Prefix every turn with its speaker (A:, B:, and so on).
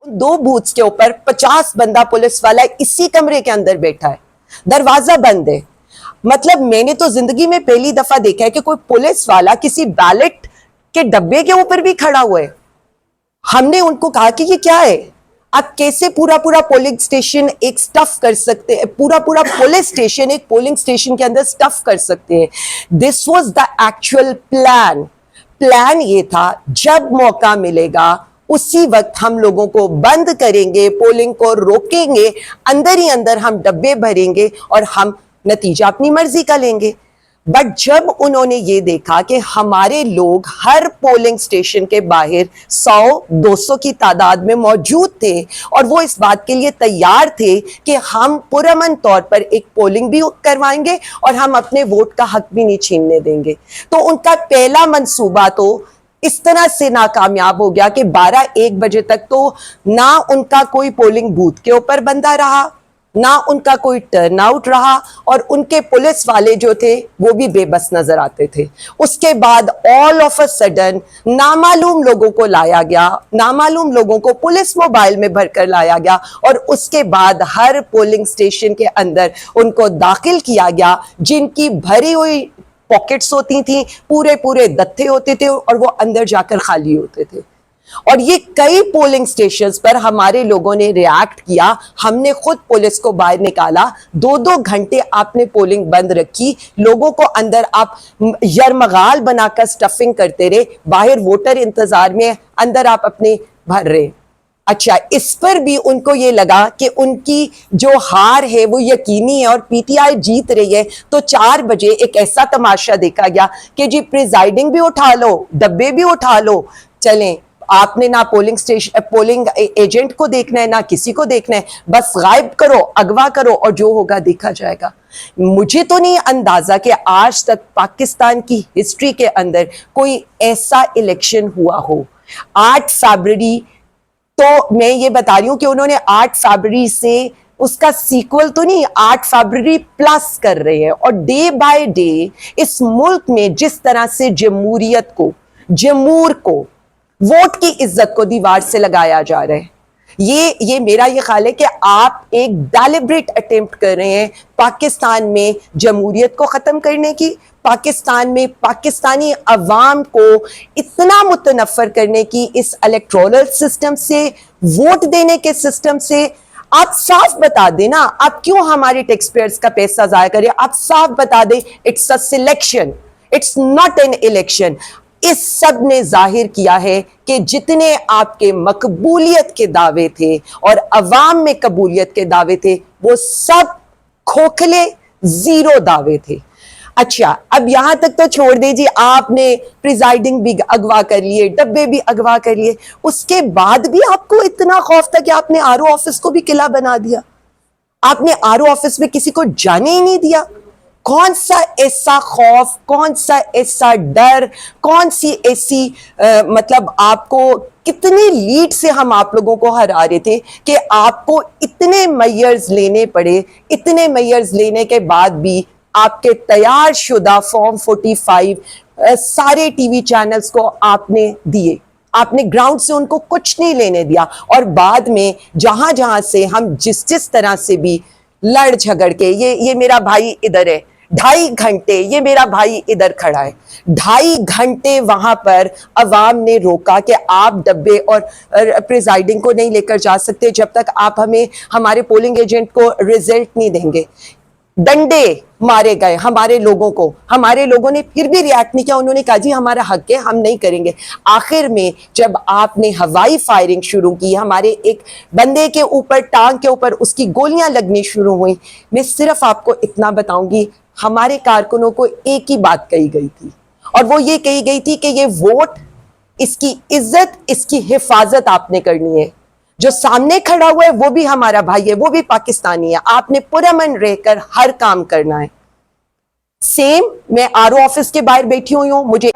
A: दो बूथ्स के ऊपर 50 बंदा पुलिस वाला इसी कमरे के अंदर बैठा है, दरवाजा बंद है। मतलब मैंने तो जिंदगी में पहली दफा देखा है कि कोई पुलिस वाला किसी बैलेट के डब्बे के ऊपर भी खड़ा हुआ है। हमने उनको कहा कि ये क्या है, आप कैसे पूरा पूरा पोलिंग स्टेशन एक स्टफ कर सकते हैं, पूरा पूरा पुलिस स्टेशन एक पोलिंग स्टेशन के अंदर स्टफ कर सकते हैं। This was the actual plan ये था, जब मौका मिलेगा उसी वक्त हम लोगों को बंद करेंगे, पोलिंग को रोकेंगे, अंदर ही अंदर हम डब्बे भरेंगे और हम नतीजा अपनी मर्जी का लेंगे। बट जब उन्होंने ये देखा कि हमारे लोग हर पोलिंग स्टेशन के बाहर 100-200 की तादाद में मौजूद थे और वो इस बात के लिए तैयार थे कि हम पुरअमन तौर पर एक पोलिंग भी करवाएंगे और हम अपने वोट का हक भी नहीं छीनने देंगे, तो उनका पहला मंसूबा तो इस तरह से नाकामयाब हो गया कि 12-1 बजे तक तो ना उनका कोई पोलिंग बूथ के ऊपर बंदा रहा, ना उनका कोई टर्न आउट रहा और उनके पुलिस वाले जो थे वो भी बेबस नजर आते थे। उसके बाद ऑल ऑफ अ सडन नामालूम लोगों को लाया गया, नामालूम लोगों को पुलिस मोबाइल में भरकर लाया गया और उसके बाद हर पोलिंग स्टेशन के अंदर उनको दाखिल किया गया, जिनकी भरी हुई पॉकेट्स होती थी, पूरे पूरे दत्ते होते थे और वो अंदर जाकर खाली होते थे। और ये कई पोलिंग स्टेशंस पर हमारे लोगों ने रिएक्ट किया, हमने खुद पुलिस को बाहर निकाला, 2-2 घंटे आपने पोलिंग बंद रखी, लोगों को अंदर आप यरमगाल बनाकर स्टफिंग करते रहे, बाहर वोटर इंतजार में, अंदर आप अपने भर रहे। अच्छा, इस पर भी उनको ये लगा कि उनकी जो हार है वो यकीनी है और पीटीआई जीत रही है, तो 4 बजे एक ऐसा तमाशा देखा गया कि जी प्रिजाइडिंग भी उठा लो, डब्बे भी उठा लो, चलें, आपने ना पोलिंग एजेंट को देखना है, ना किसी को देखना है, बस गायब करो, अगवा करो और जो होगा देखा जाएगा। मुझे तो नहीं अंदाजा कि आज तक पाकिस्तान की हिस्ट्री के अंदर कोई ऐसा इलेक्शन हुआ हो। 8 फरवरी तो मैं ये बता रही हूं कि उन्होंने 8 फरवरी से उसका सीक्वल तो नहीं, 8 फरवरी प्लस कर रहे हैं और डे बाय डे इस मुल्क में जिस तरह से जमहूरियत को, जमूर को, वोट की इज्जत को दीवार से लगाया जा रहा है, ये मेरा ये ख्याल है कि आप एक डेलिब्रेट अटेम्प्ट कर रहे हैं पाकिस्तान में जमहूरियत को खत्म करने की, पाकिस्तान में पाकिस्तानी अवाम को इतना मुतनफर करने की, इस इलेक्टोरल सिस्टम से, वोट देने के सिस्टम से। आप साफ बता दें ना, आप क्यों हमारे टैक्स पेयर्स का पैसा जाया करें, आप साफ बता दें it's a selection, it's not an election. इस सब ने जाहिर किया है कि जितने आपके मकबूलियत के दावे थे और अवाम में कबूलियत के दावे थे वो सब खोखले, जीरो दावे थे। अच्छा, अब यहां तक तो छोड़ दीजिए, आपने प्रिजाइडिंग भी अगवा कर लिए, डब्बे भी अगवा कर लिए, उसके बाद भी आपको इतना खौफ था कि आपने आरओ ऑफिस को भी किला बना दिया, आपने आरओ ऑफिस में किसी को जाने ही नहीं दिया। कौन सा ऐसा खौफ, कौन सा ऐसा डर, कौन सी ऐसी मतलब आपको कितनी लीड से हम आप लोगों को हरा रहे थे कि आपको इतने मेयर्स लेने पड़े, इतने मेयर्स लेने के बाद भी आपके तैयार शुदा फॉर्म 45 सारे टीवी चैनल्स को आपने दिए, आपने ग्राउंड से उनको कुछ नहीं लेने दिया और बाद में जहां जहां से हम जिस तरह से भी लड़ झगड़ के, ये मेरा भाई इधर है, 2.5 घंटे ये मेरा भाई इधर खड़ा है, 2.5 घंटे वहां पर अवाम ने रोका कि आप डब्बे और प्रिजाइडिंग को नहीं लेकर जा सकते जब तक आप हमें हमारे पोलिंग एजेंट को रिजल्ट नहीं देंगे। डंडे मारे गए हमारे लोगों को, हमारे लोगों ने फिर भी रिएक्ट नहीं किया, उन्होंने कहा जी हमारा हक है, हम नहीं करेंगे। आखिर में जब आपने हवाई फायरिंग शुरू की, हमारे एक बंदे के ऊपर, टांग के ऊपर उसकी गोलियां लगनी शुरू हुई, मैं सिर्फ आपको इतना बताऊंगी, हमारे कारकुनों को एक ही बात कही गई थी और वो ये कही गई थी कि ये वोट, इसकी इज्जत, इसकी हिफाजत आपने करनी है। जो सामने खड़ा हुआ है वो भी हमारा भाई है, वो भी पाकिस्तानी है, आपने पुरअमन रहकर हर काम करना है। सेम मैं आरओ ऑफिस के बाहर बैठी हुई हूं, मुझे